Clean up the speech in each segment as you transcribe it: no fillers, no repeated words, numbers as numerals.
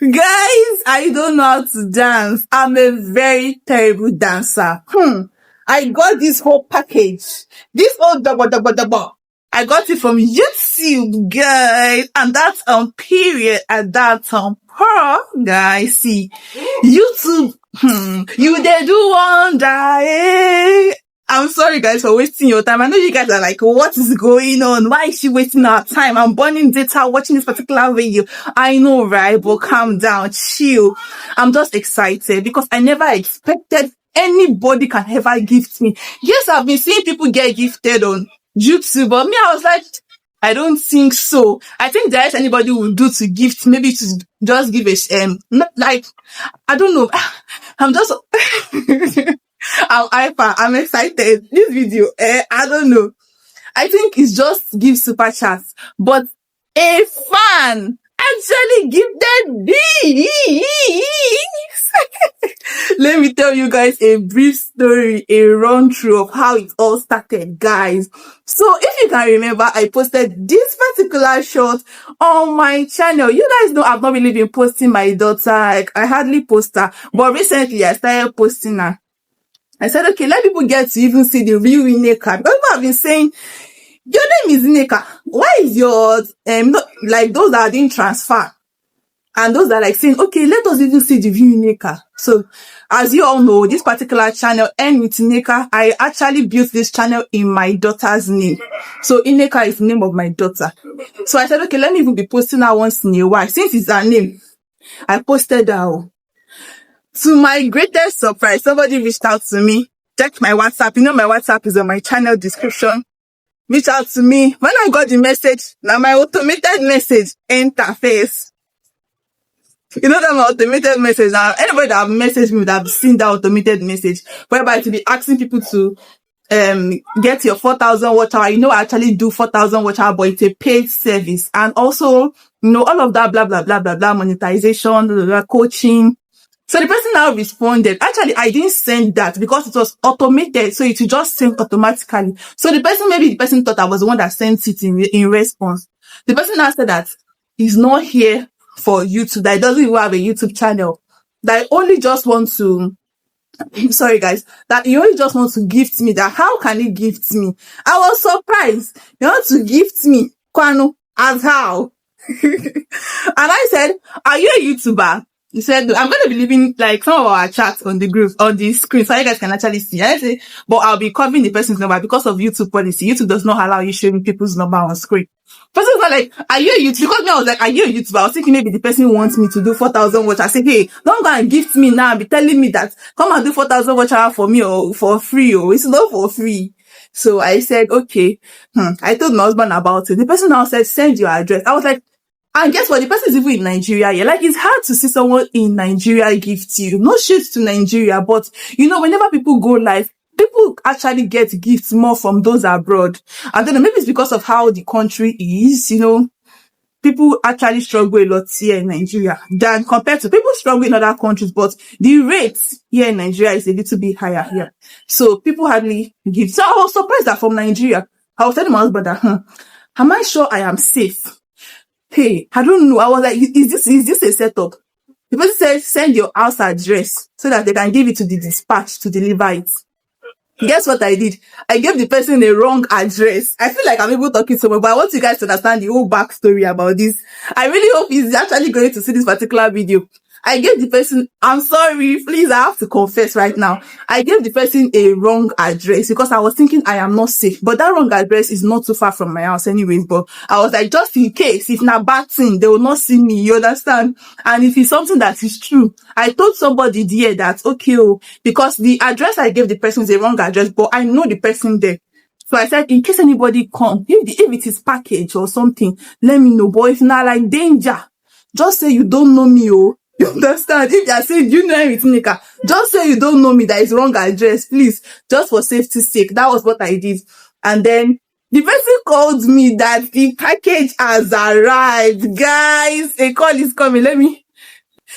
Guys, I don't know how to dance. I'm a very terrible dancer. I got this whole package. This whole double. I got it from YouTube, guys. And that's on period. And that's on per, guys. See, YouTube, you they do wonder, eh? I'm sorry, guys, for wasting your time. I know you guys are like, what is going on? Why is she wasting our time? I'm burning data watching this particular video. I know, right? But calm down, chill. I'm just excited because I never expected anybody can ever gift me. Yes, I've been seeing people get gifted on YouTube, but me, I was like, I don't think so. I think there's anybody will do to gift, maybe to just give a, not like, I don't know. I'm just, I'm hyper. I'm excited. This video, I don't know. I think it's just give super chats, but a fan actually gifted this. Let me tell you guys a brief story, a run through of how it all started, guys. So if you can remember, I posted this particular shot on my channel. You guys know I've not really been posting my daughter. Like, I hardly post her, but recently I started posting her. I said, okay, let people get to even see the real Ineka. Because people have been saying, your name is Ineka. Why is your, not, like those that didn't transfer? And those that are like saying, okay, let us even see the real Ineka. So, as you all know, this particular channel, End with Ineka, I actually built this channel in my daughter's name. So, Ineka is the name of my daughter. So, I said, okay, let me even be posting her once in a while. Since it's her name, I posted her. To my greatest surprise, somebody reached out to me. Check my WhatsApp. You know my WhatsApp is on my channel description. Reached out to me. When I got the message, now my automated message interface. You know that my automated message. Now anybody that have messaged me would have seen that automated message. Whereby to be asking people to get your 4,000 watch hour. You know, I actually do 4,000 watch hour, but it's a paid service. And also, you know, all of that blah blah blah blah blah monetization, blah, blah, blah, coaching. So the person now responded. Actually, I didn't send that because it was automated. So it will just send automatically. So maybe the person thought I was the one that sent it in response. The person now said that he's not here for YouTube, that he doesn't even have a YouTube channel. That I only just want to, sorry guys, that he only just wants to gift me. That how can he gift me? I was surprised. You want to gift me? Kwano, as how? And I said, are you a YouTuber? He said, I'm going to be leaving like some of our chats on the group, on the screen, so you guys can actually see. I said, but I'll be covering the person's number because of YouTube policy. YouTube does not allow you showing people's number on screen. Person was like, are you a YouTuber? Because me, I was like, are you a YouTuber? I was thinking maybe the person wants me to do 4,000 watch. I said, hey, don't go and gift me now and be telling me that come and do 4,000 watch hour for me or for free. Or it's not for free. So I said, okay. I told my husband about it. The person now said, send your address. I was like, and guess what? The person is even in Nigeria. Yeah, like it's hard to see someone in Nigeria gift you. No shade to Nigeria, but you know, whenever people go live, people actually get gifts more from those abroad. I don't know, maybe it's because of how the country is, you know. People actually struggle a lot here in Nigeria than compared to people struggle in other countries, but the rate here in Nigeria is a little bit higher here. So people hardly give. So I was surprised that from Nigeria, I was telling my husband that, am I sure I am safe? Hey, I don't know. I was like, is this a setup? The person said, send your house address so that they can give it to the dispatch to deliver it. Guess what I did? I gave the person a wrong address. I feel like I'm able to talk to someone, but I want you guys to understand the whole backstory about this. I really hope he's actually going to see this particular video. I gave the person, I'm sorry, please, I have to confess right now. I gave the person a wrong address because I was thinking I am not safe. But that wrong address is not too far from my house anyways. But I was like, just in case, if not bad thing, they will not see me, you understand? And if it's something that is true, I told somebody there that, okay, because the address I gave the person is a wrong address, but I know the person there. So I said, in case anybody come, if it is package or something, let me know. But if not like danger, just say you don't know me, You understand? If they are saying, you know everything, Nika, just say you don't know me, that is wrong address, please. Just for safety's sake. That was what I did. And then the person called me that the package has arrived. Guys, a call is coming.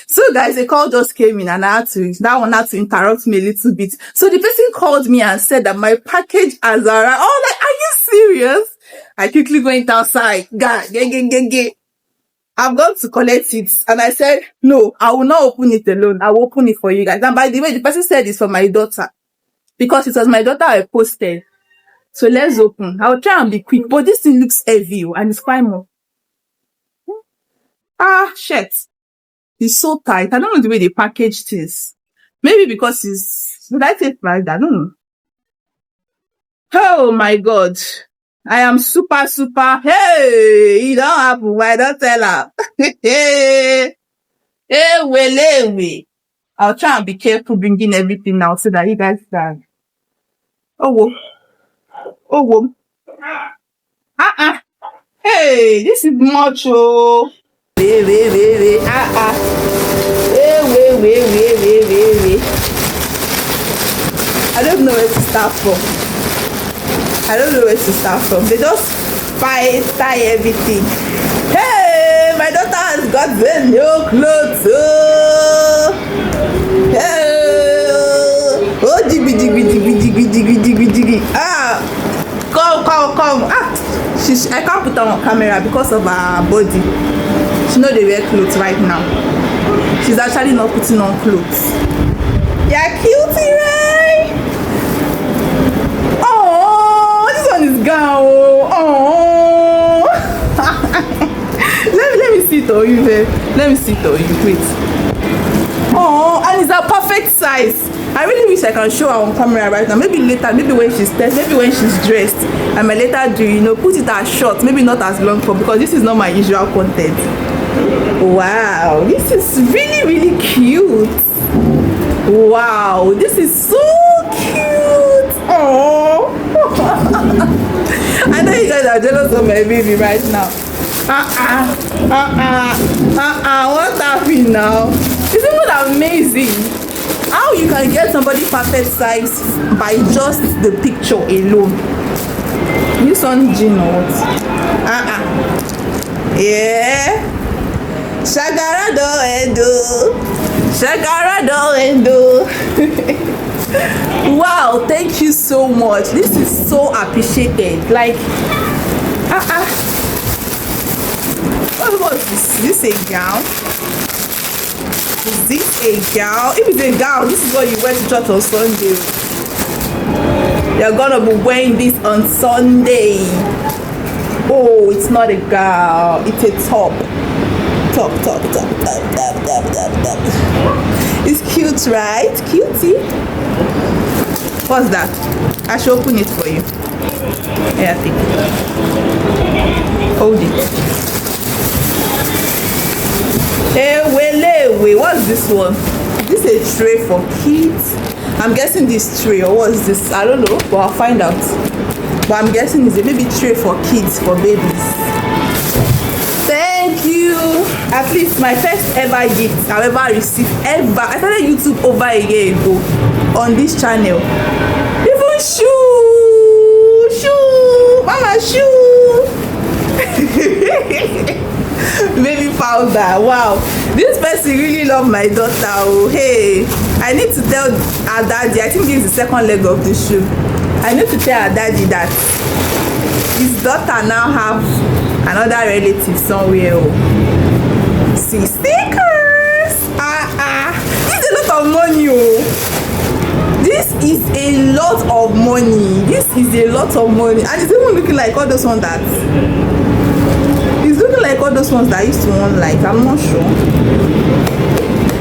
So guys, a call just came in and that one had to interrupt me a little bit. So the person called me and said that my package has arrived. Oh, like, are you serious? I quickly went outside. I've gone to collect it. And I said, no, I will not open it alone. I will open it for you guys. And by the way, the person said it's for my daughter. Because it was my daughter I posted. So let's open. I'll try and be quick. But this thing looks heavy and it's quite more. Ah, shit. It's so tight. I don't know the way they packaged this. Maybe because it's... Should I say like that? I don't know. Oh my God. I am super. Hey, you don't have to. Why don't tell her? Hey, wait. I'll try and be careful bringing everything now so that you guys can. Oh, whoa. Hey, this is much. Oh. Wait. Hey, wait. I don't know where to start from. They just tie everything. Hey, my daughter has got the new clothes. Oh, diggy. Ah, come. Ah, I can't put her on camera because of her body. She know they wear clothes right now. She's actually not putting on clothes. Yeah, cutie, right? Oh, this one is gone. Oh. let me sit on you, babe. Let me sit on you, wait. Oh, and it's a perfect size. I really wish I can show her on camera right now. Maybe later, maybe when she's dressed. I might later do, put it as short, maybe not as long for, because this is not my usual content. Wow, this is really cute. Wow, this is so cute. Oh. I know you guys are jealous of my baby right now. What's happening now? Isn't it amazing how you can get somebody perfect size by just the picture alone? This one Gino. Yeah. Shagara do endo. Wow, thank you so much. This is so appreciated. Like, what was this? Is this a gown? Is this a gown? If it's a gown, this is what you wear to church on Sunday. You're gonna be wearing this on Sunday. Oh, it's not a gown. It's a top. Top. It's cute, right? Cutie. What's that? I should open it for you. Yeah, take it. Hold it. Hey, wait. What's this one? Is this a tray for kids? I'm guessing this tray, or what is this? I don't know, but I'll find out. But I'm guessing it's a maybe tray for kids, for babies. Thank you. At least my first ever gift I've ever received ever. I started YouTube over a year ago on this channel. Even shoe, mama shoe. Baby powder. Wow, this person really love my daughter. Oh, hey, I need to tell her daddy. I think this is the second leg of the shoe. I need to tell her daddy that his daughter now have another relative somewhere. Oh. See, stickers. This is a lot of money. Oh. This is a lot of money. And it's even looking like all those ones that. It's looking like all those ones that I used to want. Like, I'm not sure.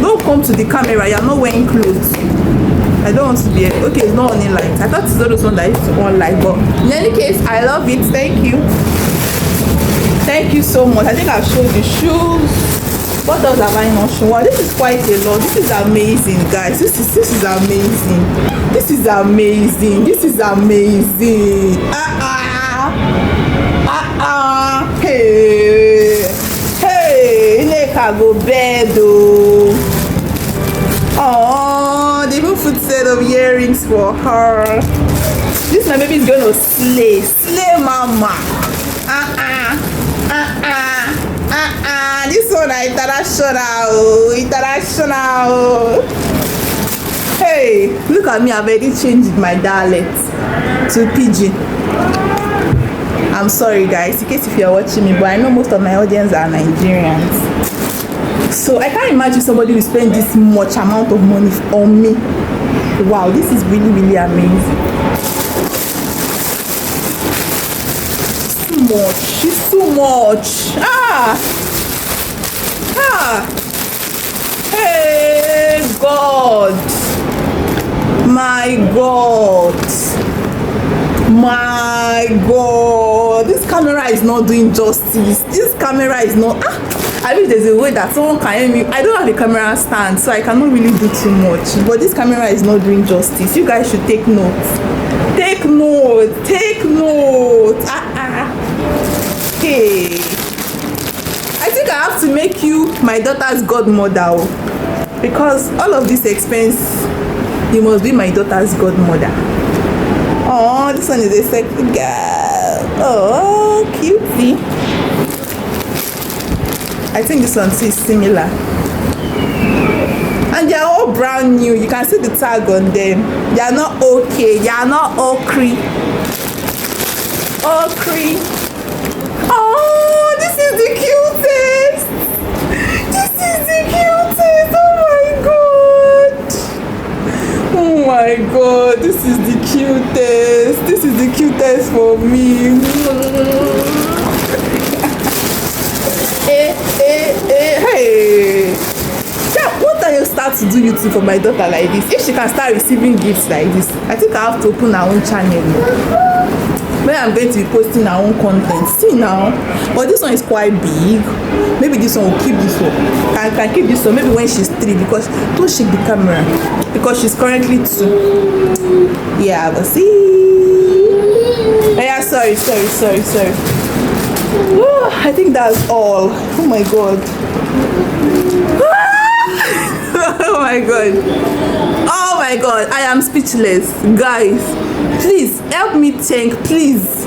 Don't come to the camera. You're not wearing clothes. I don't want to be okay. It's not only light. I thought it's all those ones that I used to want. Like, but in any case, I love it. Thank you. Thank you so much. I think I've showed the shoes. What else have I not shown? Wow, this is quite a lot. This is amazing, guys. This is amazing. Hey, Neka go bed. Oh, they even put set of earrings for her. This my baby is going to slay mama. This one is international. Hey, look at me. I've already changed my dialect to Pidgin. I'm sorry guys, in case if you're watching me, but I know most of my audience are Nigerians. So I can't imagine somebody will spend this much amount of money on me. Wow, this is really, really amazing. Too much. It's too much. Hey God. My God. My God. This camera is not doing justice. This camera is not. I wish there's a way that someone can help me. I don't have a camera stand, so I cannot really do too much. But this camera is not doing justice. You guys should take notes. Take notes. Take notes. Hey. I think I have to make you my daughter's godmother. Because all of this expense, you must be my daughter's godmother. Oh, this one is a sexy girl. Oh, cutie. I think this one is similar. And they are all brand new. You can see the tag on them. They are not okay. They are not okri. Okri. Oh, this is the cutest. This is the cutest. Oh my God. This is the cutest. This is the cutest for me. Hey. Yeah, what time you start to do YouTube for my daughter like this? If she can start receiving gifts like this, I think I have to open her own channel where I'm going to be posting her own content. See now, but this one is quite big. Maybe this one will keep this one. Can keep this one maybe when she's 3, because don't shake the camera, because she's currently 2. Yeah, but see. Yeah, sorry. Oh, I think that's all. Oh my God. Oh my God. Oh my God. I am speechless. Guys, please help me thank, please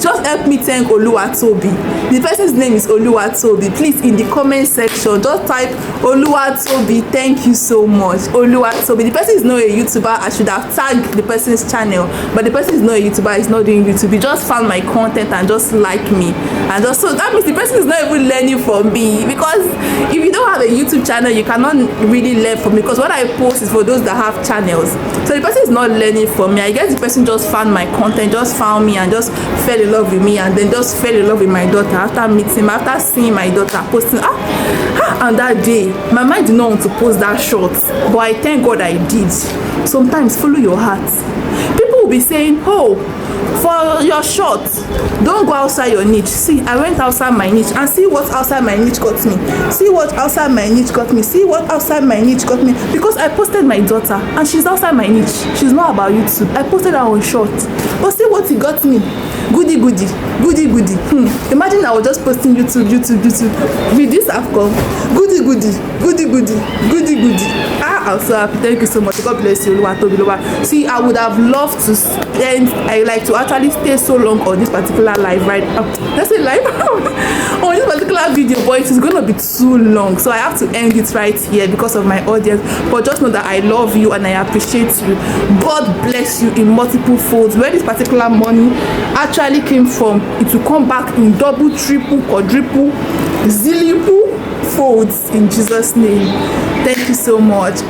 just help me thank Oluwatobi. The person's name is Oluwatobi. Please, in the comment section, just type Oluwatobi. Thank you so much, Oluwatobi. The person is not a YouTuber. I should have tagged the person's channel, but the person is not a YouTuber. He's not doing YouTube. He just found my content and just like me, and just, so that means the person is not even learning from me, because if you don't have a YouTube channel, you cannot really learn from me, because what I post is for those that have channels. So the person is not learning from me. I guess the person just found my content, just found me, and just fell in love with me, and then just fell in love with my daughter after meeting, after seeing my daughter posting. And that day my mind did not want to post that short, but I thank God I did. Sometimes follow your heart. People will be saying, oh, for your short, don't go outside your niche. See, I went outside my niche, and see what outside my niche got me. See what outside my niche got me. See what outside my niche got me. Because I posted my daughter, and she's outside my niche. She's not about YouTube. I posted her on short, but see what it got me. Goody. Imagine I was just posting YouTube. With this I've come. Goody. I'm so happy. Thank you so much. God bless you. See, I would have loved to spend, I like to actually stay so long on this particular live, right? Let's say live on this particular video, but it is gonna be too long, so I have to end it right here because of my audience. But just know that I love you and I appreciate you. God bless you in multiple folds. Where this particular money actually came from, it will come back in double, triple, quadruple, zilliple folds in Jesus' name. Thank you so much.